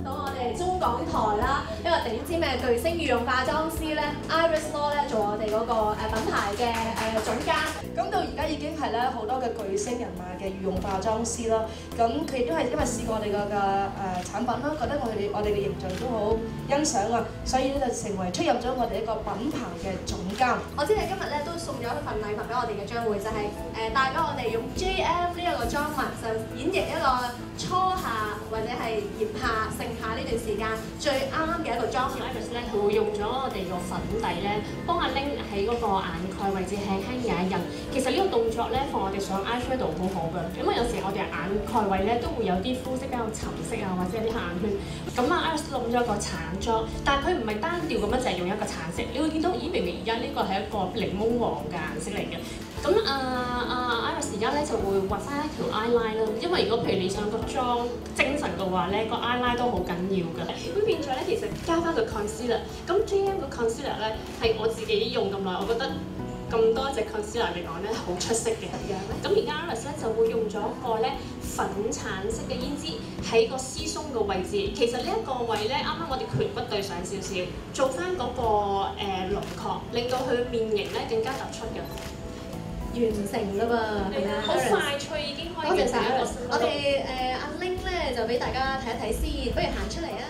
到我哋中港台啦，一個頂尖嘅巨星御用化妝師咧 ，Iris Law 咧做我哋嗰個品牌嘅總監。咁到而家已經係咧好多嘅巨星人馬嘅御用化妝師啦。咁佢都係因為試過我哋嘅產品啦，覺得我哋嘅形象都好欣賞啊，所以咧就成為出任咗我哋一個品牌嘅總監。我知你今日咧都送咗一份禮物俾我哋嘅將會，就係帶俾我哋用 JM 呢一個妝紋，就演繹一個初夏或者係炎夏、盛夏呢段時間最啱嘅一個妝容。Iris 咧，佢會用咗我哋個粉底咧，幫阿 Ling 喺嗰個眼蓋位置輕輕印一印。其實呢個動作咧，放我哋上 eyeshadow 好好嘅，因為有時我哋眼蓋位咧都會有啲膚色比較沉色啊，或者有啲黑眼圈。咁啊 Iris 用咗一個橙妝，但係佢唔係單調咁樣，就係用一個橙色。你會見到，咦，明明而家呢個係一個檸檬黃嘅顏色嚟嘅。咁Iris 而家咧就會畫翻一條 eyeline 啦，因為如果譬如你想個妝精神嘅話咧，個 eyeline 都好緊要㗎。咁變咗咧，其實加翻個 concealer， 咁 JM 個 concealer 咧係我自己用咁耐，我覺得咁多隻 concealer 嚟講咧好出色嘅。咁而家 Iris 咧就會用咗一個咧粉橙色嘅胭脂喺個絲鬆嘅位置。其實呢一個位咧，啱啱我哋顴骨對上少少，做翻嗰個輪廓，令到佢面型咧更加突出嘅。完成啦噃，係咪啊？好快脆已經可以。多謝晒 Iris，我哋阿 Ling 咧就俾大家睇一睇先，不如行出嚟啊！